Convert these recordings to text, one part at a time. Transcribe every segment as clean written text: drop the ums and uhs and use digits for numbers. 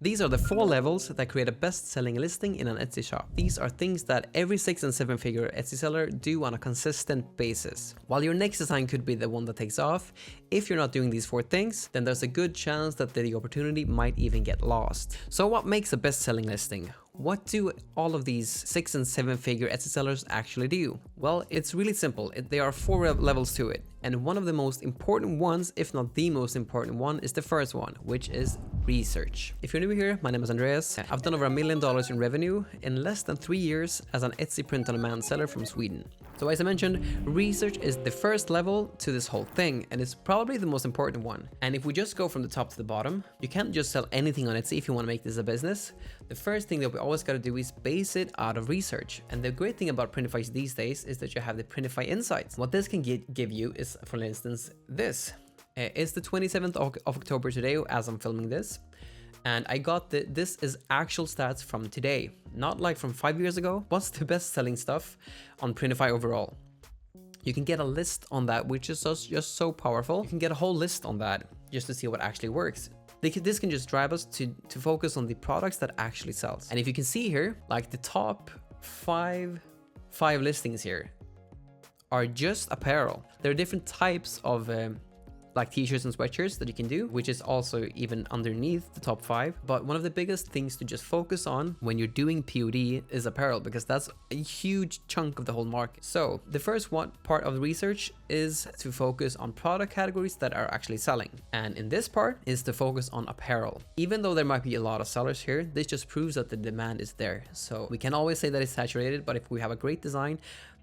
These are the 4 levels that create a best-selling listing in an Etsy shop. These are things that every 6- and 7-figure Etsy seller do on a consistent basis. While your next design could be the one that takes off, if you're not doing these 4 things, then there's a good chance that the opportunity might even get lost. So what makes a best-selling listing? What do all of these 6- and 7-figure Etsy sellers actually do? Well, it's really simple. There are 4 levels to it. And one of the most important ones, if not the most important one, is the first one, which is research. If you're new here, my name is Andreas. I've done over $1 million in revenue in less than 3 years as an Etsy print-on-demand seller from Sweden. So as I mentioned, research is the first level to this whole thing, and it's probably the most important one. And if we just go from the top to the bottom, you can't just sell anything on Etsy if you want to make this a business. The first thing that we always got to do is base it out of research. And the great thing about Printify these days is that you have the Printify Insights. What this can give you is, for instance, this. It's the 27th of October today as I'm filming this. And I got this is actual stats from today, not like from 5 years ago. What's the best selling stuff on Printify overall? You can get a list on that, which is just so powerful. You can get a whole list on that just to see what actually works. This can just drive us to focus on the products that actually sells. And if you can see here, like the top five listings here are just apparel. There are different types of like t-shirts and sweatshirts that you can do, which is also even underneath the top 5. But one of the biggest things to just focus on when you're doing POD is apparel, because that's a huge chunk of the whole market. So the first part of the research is to focus on product categories that are actually selling. And in this part is to focus on apparel. Even though there might be a lot of sellers here, this just proves that the demand is there. So we can always say that it's saturated, but if we have a great design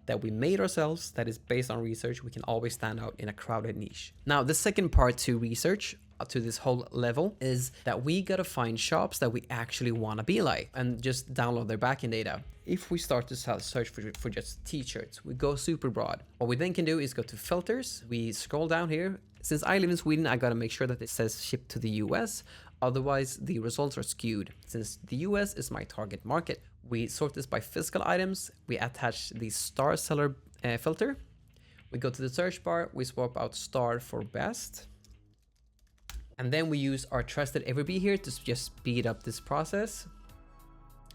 that we made ourselves, that is based on research, we can always stand out in a crowded niche. Now, the second part to research, to this whole level, is that we gotta find shops that we actually wanna be like and just download their backend data. If we start to search for just t-shirts, we go super broad. What we then can do is go to filters. We scroll down here. Since I live in Sweden, I gotta make sure that it says ship to the US. Otherwise, the results are skewed. Since the US is my target market, we sort this by physical items. We attach the star seller filter. We go to the search bar. We swap out star for best. And then we use our trusted Everbee here to just speed up this process.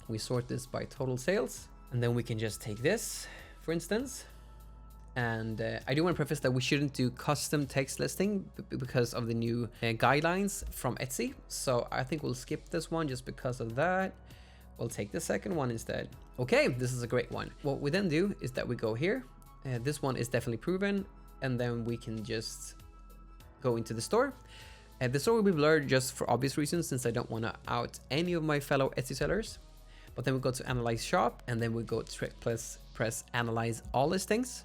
We sort this by total sales. And then we can just take this, for instance. And I do want to preface that we shouldn't do custom text listing because of the new guidelines from Etsy. So I think we'll skip this one just because of that. We'll take the second one instead. Okay, this is a great one. What we then do is that we go here. This one is definitely proven. And then we can just go into the store. The store will be blurred just for obvious reasons, since I don't want to out any of my fellow Etsy sellers. But then we go to analyze shop, and then we go to press analyze all listings.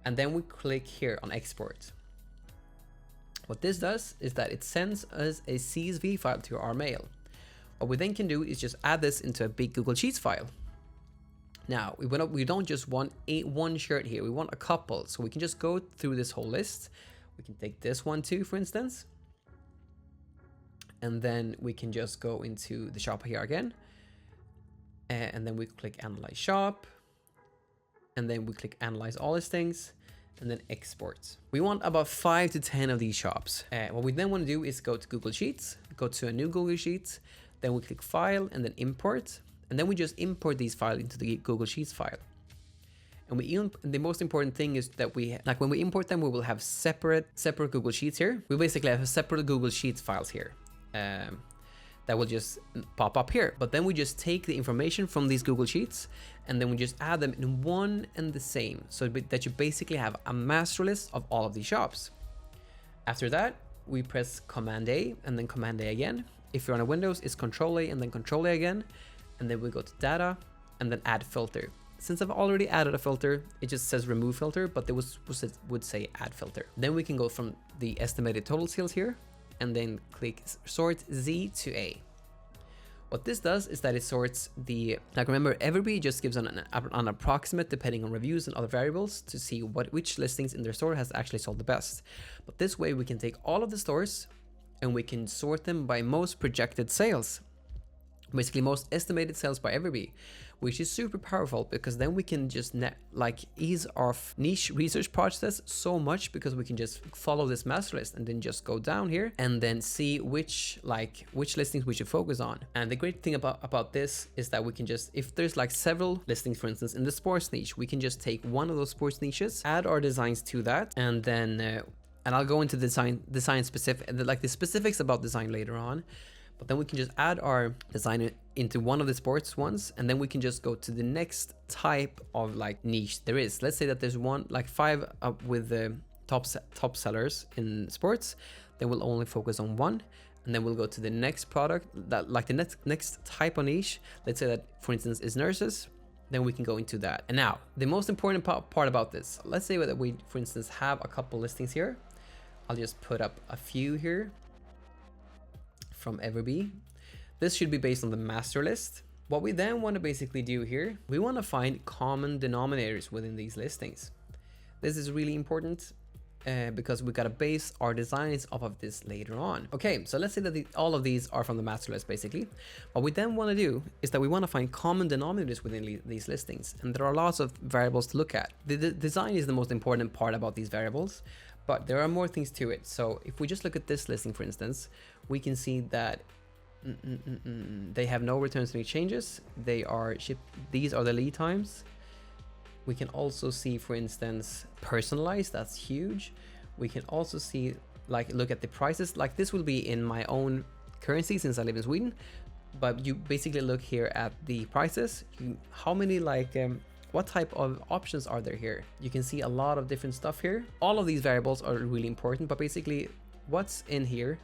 And then we click here on export. What this does is that it sends us a CSV file to our mail. What we then can do is just add this into a big Google Sheets file. Now, we don't just want one shirt here, we want a couple. So we can just go through this whole list. We can take this one too, for instance. And then we can just go into the shop here again. And then we click analyze shop. And then we click analyze all listings, and then export. We want about 5 to 10 of these shops. What we then want to do is go to Google Sheets, go to a new Google Sheets, then we click file and then import, and then we just import these files into the Google Sheets file. And the most important thing is that when we import them, we will have separate Google Sheets here. We basically have separate Google Sheets files here. That will just pop up here. But then we just take the information from these Google Sheets and then we just add them in one and the same, so that you basically have a master list of all of these shops. After that, we press Command A and then Command A again. If you're on a Windows, it's Control A and then Control A again. And then we go to data and then add filter. Since I've already added a filter, it just says remove filter, but there would say add filter. Then we can go from the estimated total sales here and then click sort Z to A. What this does is that it sorts like remember, Everbee just gives an approximate depending on reviews and other variables to see which listings in their store has actually sold the best. But this way we can take all of the stores and we can sort them by most projected sales. basically most estimated sales by Everbee, which is super powerful because then we can just ease our niche research process so much, because we can just follow this master list and then just go down here and then see which listings we should focus on. And the great thing about this is that we can just, if there's like several listings, for instance, in the sports niche, we can just take one of those sports niches, add our designs to that, and then and I'll go into design specific, like the specifics about design later on. But then we can just add our design into one of the sports ones, and then we can just go to the next type of like niche there is. Let's say that there's one, like 5 with the top sellers in sports. Then we'll only focus on one, and then we'll go to the next product that like the next type of niche. Let's say that, for instance, is nurses. Then we can go into that. And now the most important part about this, let's say that we, for instance, have a couple listings here. I'll just put up a few here from Everbee. This should be based on the master list. What we then want to basically do here, we want to find common denominators within these listings. This is really important because we got to base our designs off of this later on. Okay, so let's say that all of these are from the master list basically. What we then want to do is that we want to find common denominators within these listings, and there are lots of variables to look at. The design is the most important part about these variables, but there are more things to it. So if we just look at this listing, for instance, we can see that they have no returns to any changes. They are shipped. These are the lead times. We can also see, for instance, personalized. That's huge. We can also see, like, look at the prices. Like, this will be in my own currency since I live in Sweden. But you basically look here at the prices. How many what type of options are there here? You can see a lot of different stuff here. All of these variables are really important, but basically what's in here,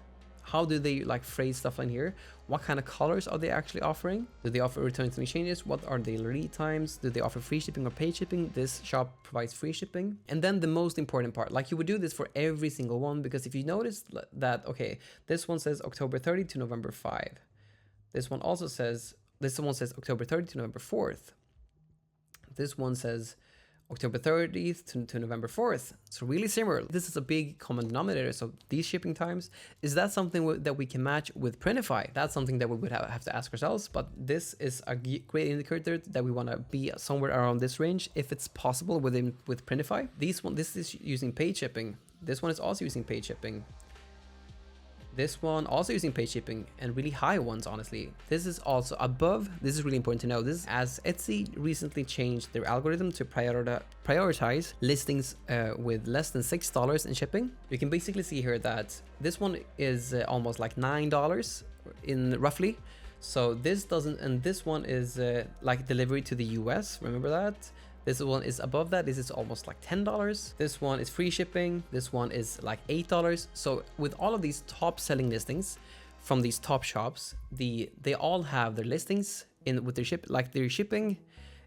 how do they like phrase stuff in here? What kind of colors are they actually offering? Do they offer returns and exchanges? What are the lead times? Do they offer free shipping or paid shipping? This shop provides free shipping. And then the most important part, like you would do this for every single one, because if you notice that, okay, this one says October 30 to November 5. This one says October 30 to November 4th. This one says October 30th to November 4th. So really similar. This is a big common denominator. So these shipping times, is that something that we can match with Printify? That's something that we would have to ask ourselves. But this is a great indicator that we want to be somewhere around this range, if it's possible with Printify. This is using paid shipping. This one is also using paid shipping. This one also using paid shipping, and really high ones, honestly. This is also above. This is really important to know. This is as Etsy recently changed their algorithm to prioritize listings with less than $6 in shipping. You can basically see here that this one is almost like $9 in roughly. So this doesn't, and this one is like delivery to the US. Remember that? This one is above that. This is almost like $10. This one is free shipping. This one is like $8. So with all of these top selling listings from these top shops, they all have their listings in with their shipping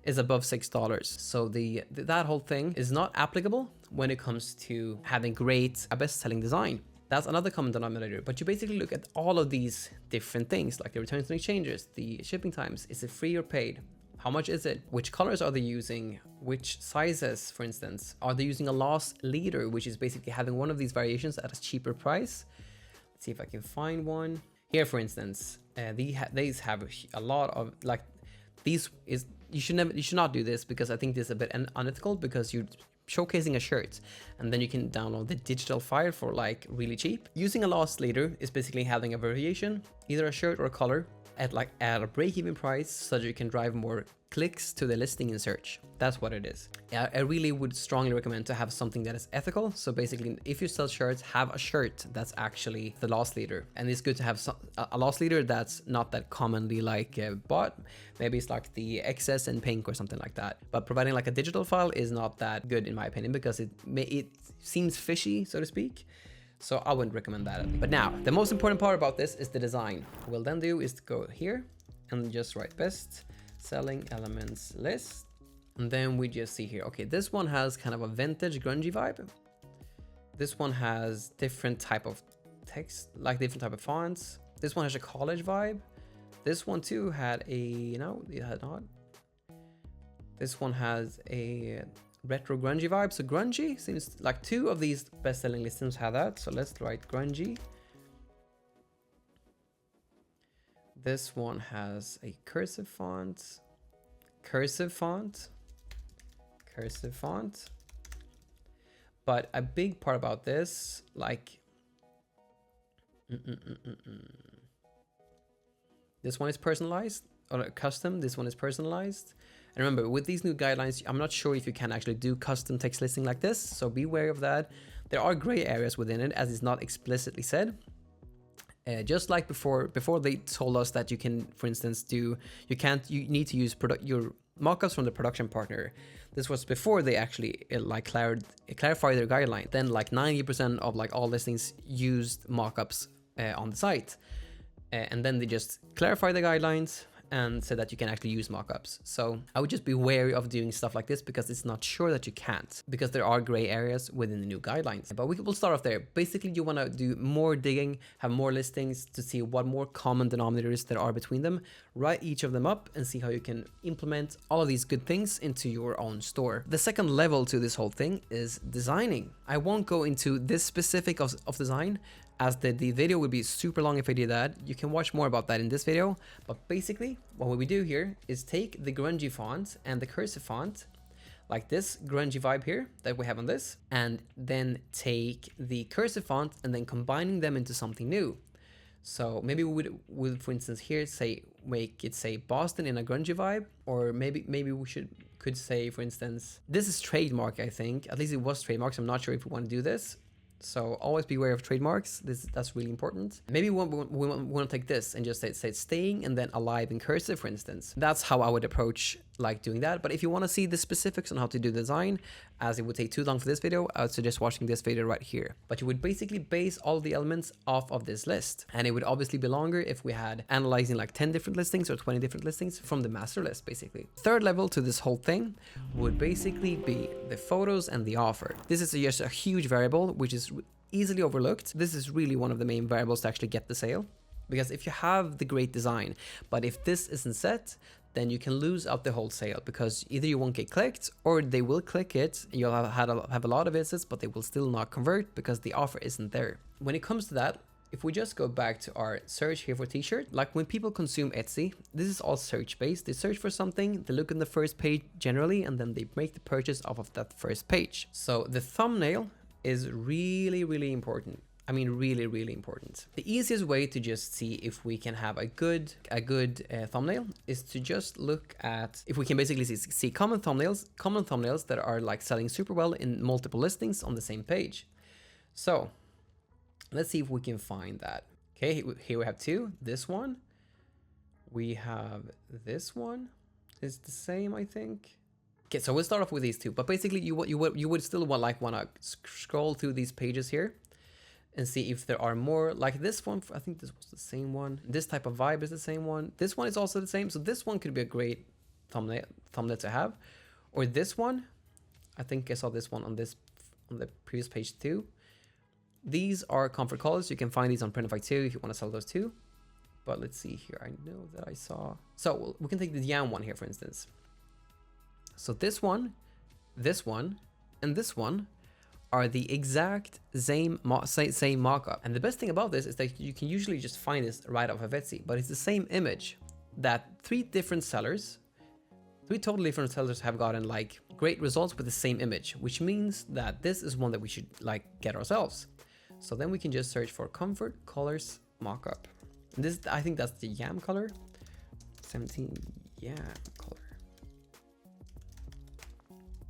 is above $6. So that whole thing is not applicable when it comes to having a best-selling design. That's another common denominator. But you basically look at all of these different things, like the returns and exchanges, the shipping times. Is it free or paid? How much is it? Which colors are they using? Which sizes, for instance? Are they using a loss leader, which is basically having one of these variations at a cheaper price? Let's see if I can find one. Here, for instance, these have a lot of you should not do this, because I think this is a bit unethical, because you're showcasing a shirt and then you can download the digital file for like really cheap. Using a loss leader is basically having a variation, either a shirt or a color, at a break-even price, so that you can drive more clicks to the listing in search. That's what it is. I really would strongly recommend to have something that is ethical. So basically, if you sell shirts, have a shirt that's actually the loss leader. And it's good to have a loss leader that's not that commonly bought. Maybe it's like the XS in pink or something like that. But providing like a digital file is not that good in my opinion, because it seems fishy, so to speak. So I wouldn't recommend that. But now, the most important part about this is the design. What we'll then do is to go here and just write best selling elements list. And then we just see here, okay, this one has kind of a vintage grungy vibe. This one has different type of text, like different type of fonts. This one has a college vibe. This one too had it had not. This one has a retro grungy vibe. So grungy seems like 2 of these best-selling listings have that. So let's write grungy. This one has a cursive font, cursive font, cursive font. But a big part about this, like, this one is personalized or custom. This one is personalized. And remember, with these new guidelines, I'm not sure if you can actually do custom text listing like this. So be wary of that. There are gray areas within it, as it's not explicitly said. Just like before they told us that you can, for instance, you need to use your mockups from the production partner. This was before they actually clarified their guideline. Then like 90% of like all listings used mockups on the site. And then they just clarified the guidelines and said that you can actually use mockups. So I would just be wary of doing stuff like this because it's not sure that you can't, because there are gray areas within the new guidelines. But we'll start off there. Basically, you want to do more digging, have more listings to see what more common denominators there are between them, write each of them up and see how you can implement all of these good things into your own store. The second level to this whole thing is designing. I won't go into this specific of design, as the video would be super long if I did that. You can watch more about that in this video. But basically, what we do here is take the grungy font and the cursive font, like this grungy vibe here that we have on this, and then take the cursive font and then combining them into something new. So maybe we would for instance here make it say Boston in a grungy vibe, or maybe we could say, for instance, this is trademark. I think at least it was trademark, so I'm not sure if we want to do this. So always beware of trademarks. That's really important. Maybe we want to take this and just say staying and then alive in cursive, for instance. That's how I would approach like doing that. But if you want to see the specifics on how to do design, as it would take too long for this video, I would suggest watching this video right here. But you would basically base all the elements off of this list. And it would obviously be longer if we had analyzing like 10 different listings or 20 different listings from the master list, basically. Third level to this whole thing would basically be the photos and the offer. This is just a huge variable, which is easily overlooked. This is really one of the main variables to actually get the sale. Because if you have the great design, but if this isn't set, then you can lose out the whole sale, because either you won't get clicked or they will click it. You'll have a lot of visits, but they will still not convert because the offer isn't there. When it comes to that, if we just go back to our search here for t-shirt, like when people consume Etsy, this is all search based. They search for something, they look on the first page generally, and then they make the purchase off of that first page. So the thumbnail is really, really important. I mean, really, really important. The easiest way to just see if we can have a good thumbnail is to just look at, if we can basically see common thumbnails that are like selling super well in multiple listings on the same page. So let's see if we can find that. Okay, here we have two. This one, we have this one. It's the same, I think. Okay, so we'll start off with these two. But basically, you would still want to scroll through these pages here and see if there are more like this one. I think this was the same one. This type of vibe is the same one. This one is also the same. So this one could be a great thumbnail to have. Or this one. I think I saw this one on the previous page too. These are comfort colors. You can find these on Printify too if you want to sell those too. But let's see here. I know that I saw. So we can take the yam one here, for instance. So this one, and this one are the exact same mock-up. And the best thing about this is that you can usually just find this right off of Etsy, but it's the same image that three totally different sellers have gotten like great results with the same image, which means that this is one that we should like get ourselves. So then we can just search for comfort colors mock-up. And this, I think that's the yam color, 17 yam color.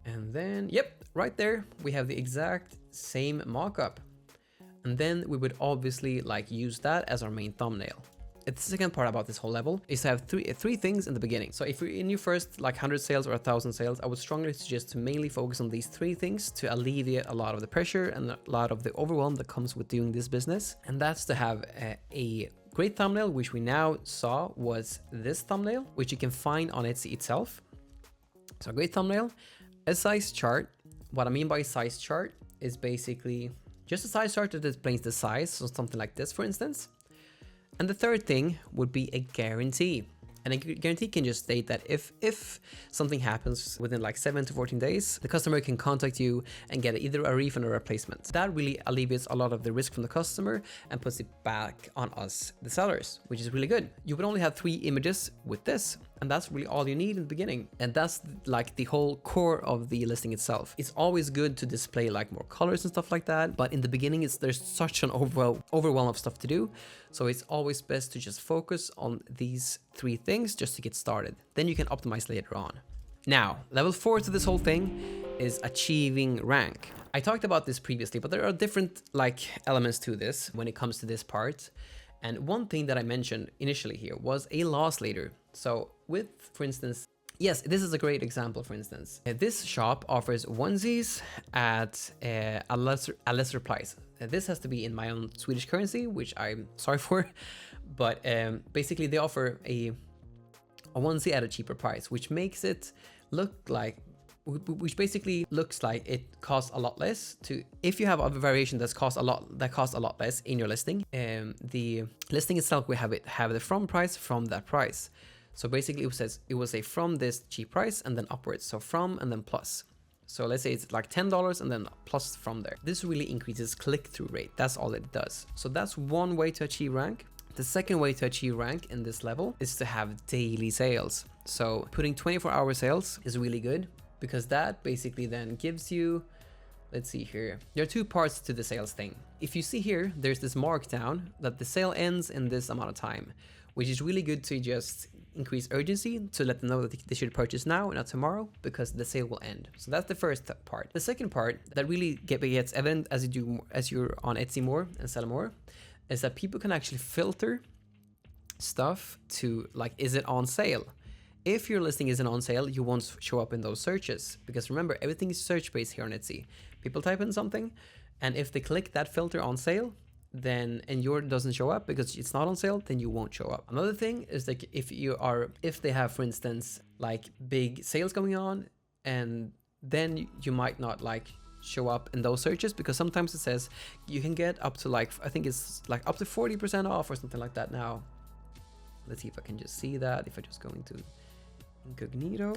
And then, yep, right there, we have the exact same mockup. And then we would obviously like use that as our main thumbnail. The second part about this whole level is to have three things in the beginning. So if you're in your first like 100 sales or 1,000 sales, I would strongly suggest to mainly focus on these three things to alleviate a lot of the pressure and a lot of the overwhelm that comes with doing this business. And that's to have a great thumbnail, which we now saw was this thumbnail, which you can find on Etsy itself. So a great thumbnail. A size chart. What I mean by size chart is basically just a size chart that displays the size, so something like this, for instance. And the third thing would be a guarantee. And a guarantee can just state that if something happens within like 7 to 14 days, the customer can contact you and get either a refund or a replacement. That really alleviates a lot of the risk from the customer and puts it back on us, the sellers, which is really good. You would only have 3 images with this, and that's really all you need in the beginning. And that's like the whole core of the listing itself. It's always good to display like more colors and stuff like that, but in the beginning there's such an overwhelm of stuff to do. So it's always best to just focus on these 3 things just to get started. Then you can optimize later on. Now, level 4 to this whole thing is achieving rank. I talked about this previously, but there are different like elements to this when it comes to this part. And one thing that I mentioned initially here was a loss leader. So with, for instance, yes, this is a great example, for instance. This shop offers onesies at a lesser price. This has to be in my own Swedish currency, which I'm sorry for, but basically they offer a onesie at a cheaper price, which makes it look like, which basically looks like it costs a lot less to, if you have a variation that costs a lot less in your listing, the listing itself will have the from price from that price. So basically it will say from this cheap price and then upwards. So from and then plus. So let's say it's like $10 and then plus from there. This really increases click-through rate. That's all it does. So that's one way to achieve rank. The second way to achieve rank in this level is to have daily sales. So putting 24-hour sales is really good because that basically then gives you, let's see here. There are 2 parts to the sales thing. If you see here, there's this markdown that the sale ends in this amount of time, which is really good to just increase urgency to let them know that they should purchase now and not tomorrow because the sale will end. So that's the first part. The second part that really gets evident as you're on Etsy more and sell more is that people can actually filter stuff to like, is it on sale? If your listing isn't on sale, you won't show up in those searches because remember, everything is search based here on Etsy. People type in something and if they click that filter on sale, then and yours doesn't show up because it's not on sale, then you won't show up. Another thing is like if they have, for instance, like big sales going on, and then you might not like show up in those searches because sometimes it says you can get up to like, I think it's like up to 40% off or something like that now. Let's see if I can just see that if I just go into incognito.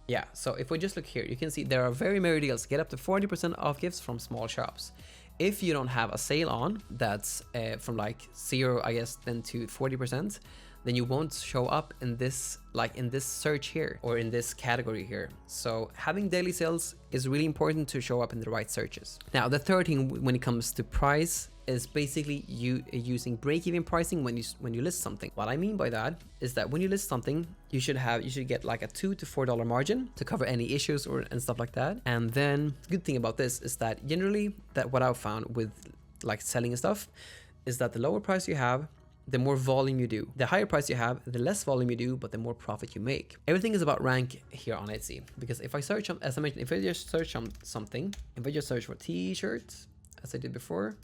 Yeah, so if we just look here, you can see there are very merry deals. Get up to 40% off gifts from small shops. If you don't have a sale on that's from like 0, I guess, then to 40%, then you won't show up in this, like in this search here or in this category here. So having daily sales is really important to show up in the right searches. Now, the third thing when it comes to price is basically you using break-even pricing when you list something. What I mean by that is that when you list something, you should get like a $2 to $4 margin to cover any issues and stuff like that. And then the good thing about this is that generally that what I've found with like selling and stuff is that the lower price you have, the more volume you do. The higher price you have, the less volume you do, but the more profit you make. Everything is about rank here on Etsy because if I search on, as I mentioned, if I just search on something, if I just search for t-shirts as I did before,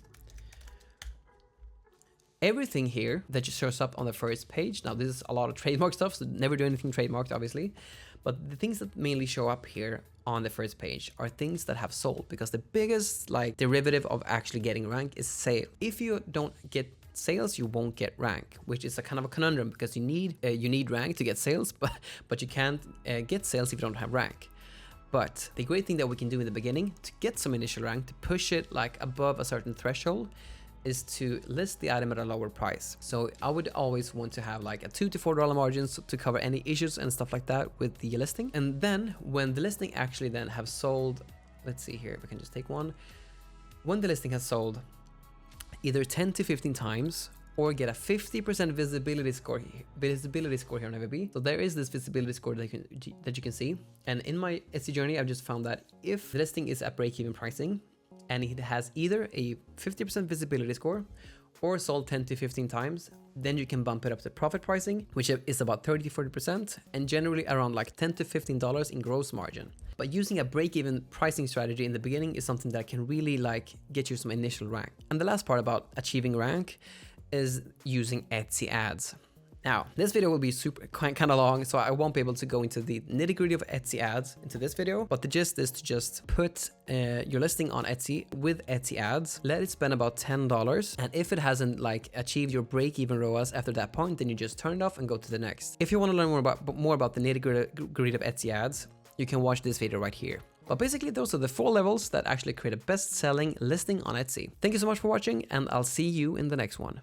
everything here that just shows up on the first page. Now, this is a lot of trademark stuff, so never do anything trademarked, obviously. But the things that mainly show up here on the first page are things that have sold because the biggest like derivative of actually getting rank is sale. If you don't get sales, you won't get rank, which is a kind of a conundrum because you need rank to get sales, but you can't get sales if you don't have rank. But the great thing that we can do in the beginning to get some initial rank, to push it like above a certain threshold, is to list the item at a lower price. So I would always want to have like a $2 to $4 margins to cover any issues and stuff like that with the listing. And then when the listing actually then have sold, let's see here if I can just take one. When the listing has sold either 10 to 15 times or get a 50% visibility score here on Everbee. So there is this visibility score that you can see. And in my Etsy journey, I've just found that if the listing is at break-even pricing, and it has either a 50% visibility score or sold 10 to 15 times, then you can bump it up to profit pricing, which is about 30 to 40% and generally around like $10 to $15 in gross margin. But using a break-even pricing strategy in the beginning is something that can really like get you some initial rank. And the last part about achieving rank is using Etsy ads. Now, this video will be kind of long, so I won't be able to go into the nitty-gritty of Etsy ads into this video, but the gist is to just put your listing on Etsy with Etsy ads, let it spend about $10, and if it hasn't like achieved your break-even ROAS after that point, then you just turn it off and go to the next. If you want to learn more about the nitty-gritty of Etsy ads, you can watch this video right here. But basically, those are the 4 levels that actually create a best-selling listing on Etsy. Thank you so much for watching, and I'll see you in the next one.